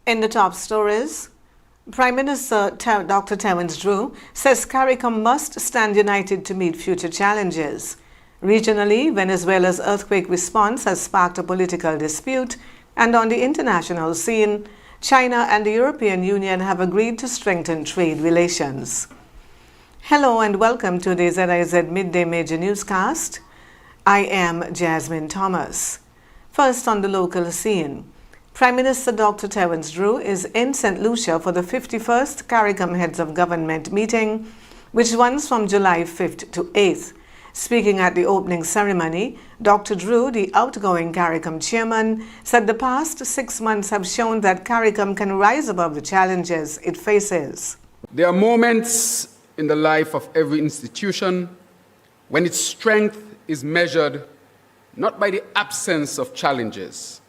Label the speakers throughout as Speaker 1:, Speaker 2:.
Speaker 1: In the top stories, Prime Minister Dr. Terence Drew says CARICOM must stand united to meet future challenges. Regionally, Venezuela's earthquake response has sparked a political dispute, and on the international scene, China and the European Union have agreed to strengthen trade relations. Hello and welcome to the ZIZ Midday Major Newscast. I am Jasmine Thomas. First on the local scene. Prime Minister Dr. Terence Drew is in St. Lucia for the 51st CARICOM Heads of Government meeting, which runs from July 5th to 8th. Speaking at the opening ceremony, Dr. Drew, the outgoing CARICOM chairman, said the past 6 months have shown that CARICOM can rise above the challenges it faces.
Speaker 2: There are moments in the life of every institution when its strength is measured not by the absence of challenges,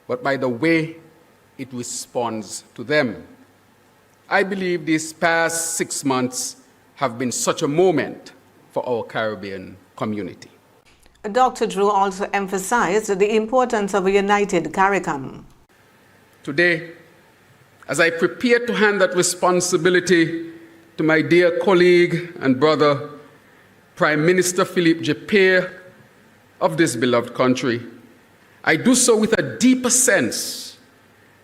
Speaker 2: but by the way it responds to them. I believe these past 6 months have been such a moment for our Caribbean community.
Speaker 1: Dr. Drew also emphasized the importance of a united CARICOM.
Speaker 2: Today, as I prepare to hand that responsibility to my dear colleague and brother, Prime Minister Philippe Japere of this beloved country, I do so with a deeper sense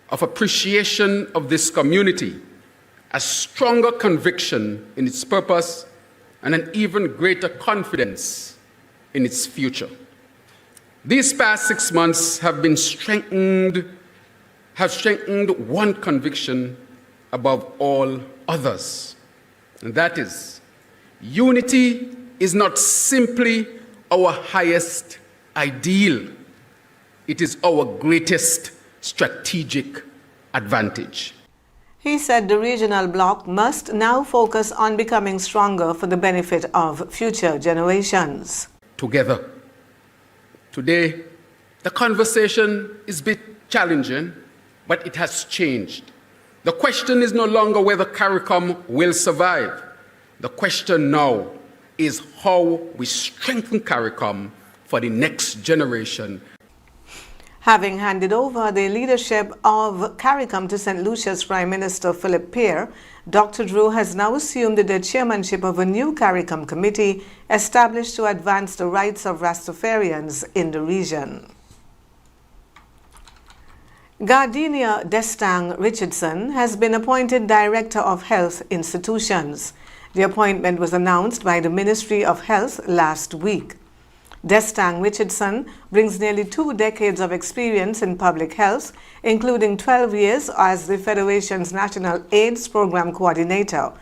Speaker 2: of appreciation of this community, a stronger conviction in its purpose, and an even greater confidence in its future. These past 6 months have strengthened one conviction above all others, and that is, unity is not simply our highest ideal. It is our greatest strategic advantage.
Speaker 1: He said the regional bloc must now focus on becoming stronger for the benefit of future generations.
Speaker 2: Together. Today, the conversation is a bit challenging, but it has changed. The question is no longer whether CARICOM will survive. The question now is how we strengthen CARICOM for the next generation.
Speaker 1: Having handed over the leadership of CARICOM to St. Lucia's Prime Minister Philip Pierre, Dr. Drew has now assumed the chairmanship of a new CARICOM committee established to advance the rights of Rastafarians in the region. Gardenia Destang Richardson has been appointed Director of Health Institutions. The appointment was announced by the Ministry of Health last week. Destang Richardson brings nearly 2 decades of experience in public health, including 12 years as the Federation's National AIDS Program Coordinator.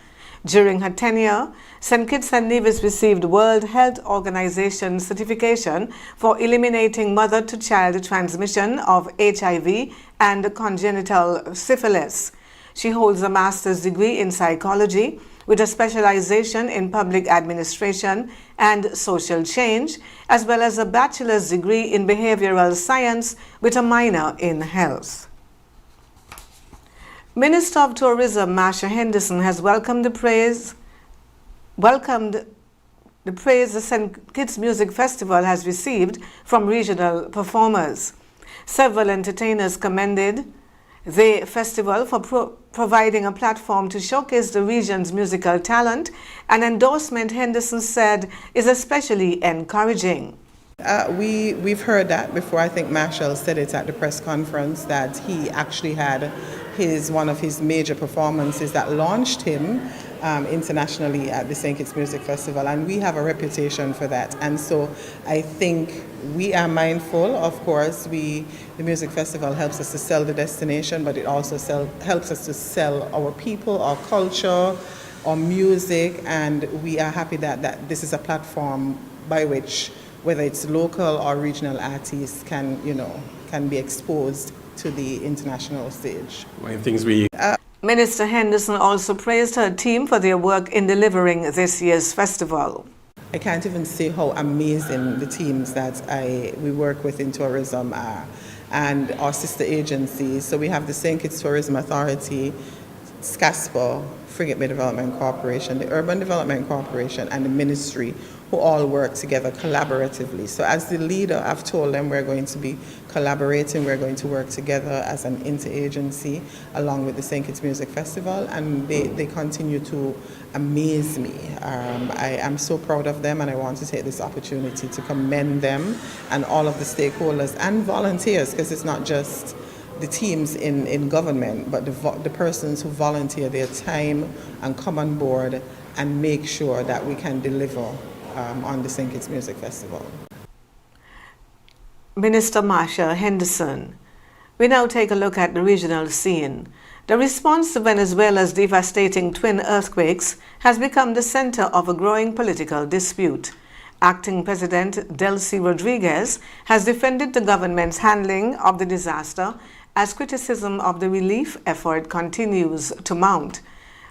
Speaker 1: During her tenure, St. Kitts and Nevis received World Health Organization certification for eliminating mother-to-child transmission of HIV and congenital syphilis. She holds a master's degree in psychology with a specialization in public administration and social change, as well as a bachelor's degree in behavioral science with a minor in health. Minister of Tourism Marsha Henderson has welcomed the praise the St. Kitts Music Festival has received from regional performers. Several entertainers commended the festival for providing a platform to showcase the region's musical talent, an endorsement Henderson said is especially encouraging.
Speaker 3: We've heard that before. I think Marshall said it at the press conference that he actually had one of his major performances that launched him internationally at the St. Kitts Music Festival, and we have a reputation for that. And so I think we are mindful, of course, the music festival helps us to sell the destination, but it also helps us to sell our people, our culture, our music, and we are happy that this is a platform by which, whether it's local or regional artists can be exposed to the international stage.
Speaker 4: One of the things
Speaker 1: Minister Henderson also praised her team for their work in delivering this year's festival.
Speaker 3: I can't even say how amazing the teams that we work with in tourism are, and our sister agencies. So we have the St. Kitts Tourism Authority, SCASPA, Frigate Bay Development Corporation, the Urban Development Corporation, and the ministry, who all work together collaboratively. So as the leader, I've told them we're going to be collaborating, we're going to work together as an interagency along with the St. Kitts Music Festival, and they continue to amaze me. I am so proud of them, and I want to take this opportunity to commend them and all of the stakeholders and volunteers, because it's not just the teams in government, but the persons who volunteer their time and come on board and make sure that we can deliver on the St. Kitts Music Festival.
Speaker 1: Minister Marsha Henderson. We now take a look at the regional scene. The response to Venezuela's devastating twin earthquakes has become the center of a growing political dispute. Acting President Delcy Rodriguez has defended the government's handling of the disaster as criticism of the relief effort continues to mount.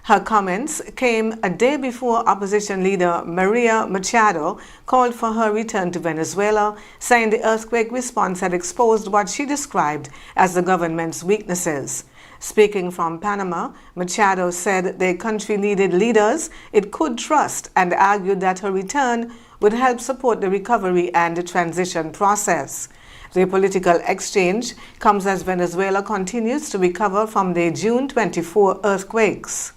Speaker 1: Her comments came a day before opposition leader Maria Machado called for her return to Venezuela, saying the earthquake response had exposed what she described as the government's weaknesses. Speaking from Panama, Machado said their country needed leaders it could trust and argued that her return would help support the recovery and the transition process. The political exchange comes as Venezuela continues to recover from the June 24 earthquakes.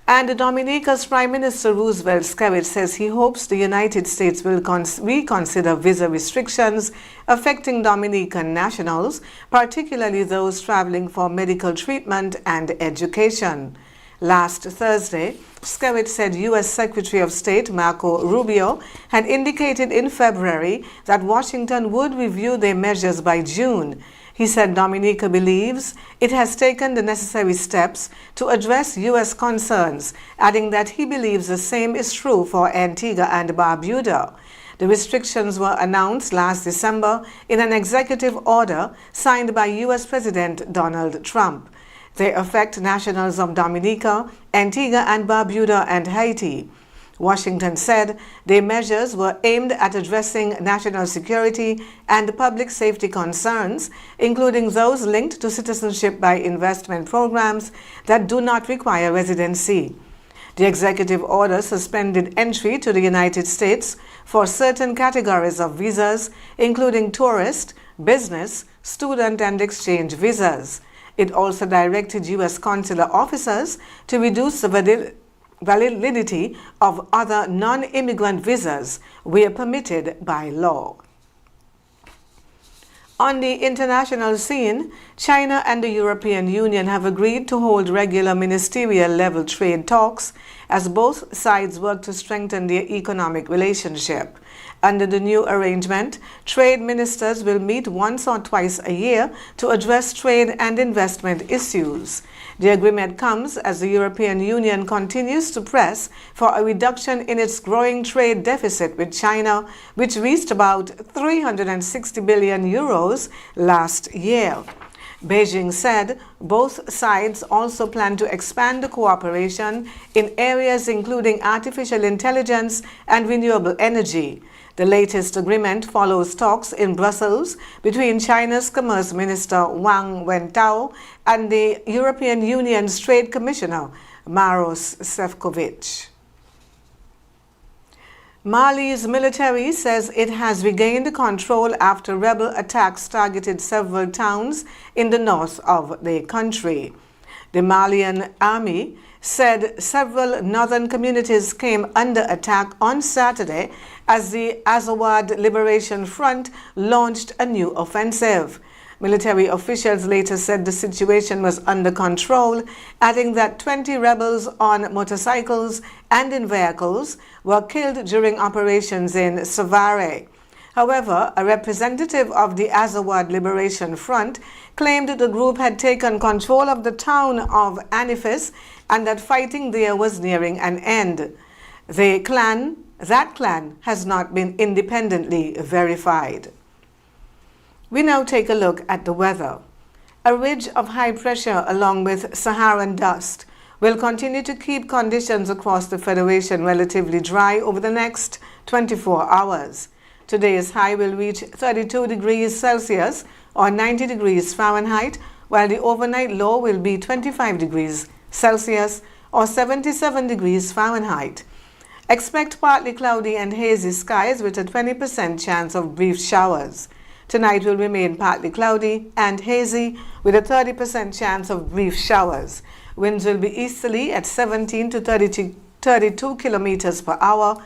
Speaker 1: And Dominica's Prime Minister Roosevelt Skerrit says he hopes the United States will reconsider visa restrictions affecting Dominican nationals, particularly those traveling for medical treatment and education. Last Thursday, Skerrit said U.S. Secretary of State Marco Rubio had indicated in February that Washington would review their measures by June. He said Dominica believes it has taken the necessary steps to address U.S. concerns, adding that he believes the same is true for Antigua and Barbuda. The restrictions were announced last December in an executive order signed by U.S. President Donald Trump. They affect nationals of Dominica, Antigua and Barbuda, and Haiti. Washington said their measures were aimed at addressing national security and public safety concerns, including those linked to citizenship by investment programs that do not require residency. The executive order suspended entry to the United States for certain categories of visas, including tourist, business, student, and exchange visas. It also directed U.S. consular officers to reduce the validity of other non-immigrant visas where permitted by law. On the international scene, China and the European Union have agreed to hold regular ministerial-level trade talks as both sides work to strengthen their economic relationship. Under the new arrangement, trade ministers will meet once or twice a year to address trade and investment issues. The agreement comes as the European Union continues to press for a reduction in its growing trade deficit with China, which reached about 360 billion euros last year. Beijing said both sides also plan to expand the cooperation in areas including artificial intelligence and renewable energy. The latest agreement follows talks in Brussels between China's Commerce Minister Wang Wentao and the European Union's Trade Commissioner Maros Sefcovic. Mali's military says it has regained control after rebel attacks targeted several towns in the north of the country. The Malian army said several northern communities came under attack on Saturday as the Azawad Liberation Front launched a new offensive. Military officials later said the situation was under control, adding that 20 rebels on motorcycles and in vehicles were killed during operations in Savare. However, a representative of the Azawad Liberation Front claimed the group had taken control of the town of Anifis and that fighting there was nearing an end. That clan has not been independently verified. We now take a look at the weather. A ridge of high pressure along with Saharan dust will continue to keep conditions across the Federation relatively dry over the next 24 hours. Today's high will reach 32 degrees Celsius or 90 degrees Fahrenheit, while the overnight low will be 25 degrees Celsius or 77 degrees Fahrenheit. Expect partly cloudy and hazy skies with a 20% chance of brief showers. Tonight will remain partly cloudy and hazy with a 30% chance of brief showers. Winds will be easterly at 17 to 32 kilometers per hour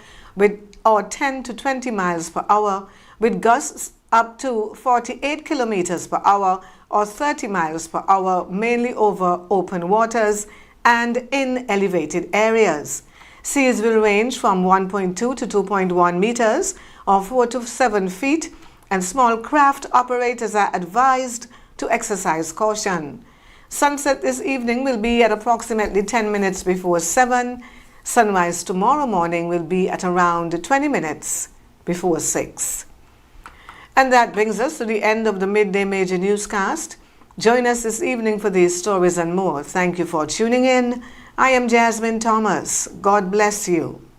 Speaker 1: or 10 to 20 miles per hour, with gusts up to 48 kilometers per hour or 30 miles per hour, mainly over open waters and in elevated areas. Seas will range from 1.2 to 2.1 meters or 4 to 7 feet, and small craft operators are advised to exercise caution. Sunset this evening will be at approximately 10 minutes before 7. Sunrise tomorrow morning will be at around 20 minutes before 6. And that brings us to the end of the Midday Major Newscast. Join us this evening for these stories and more. Thank you for tuning in. I am Jasmine Thomas. God bless you.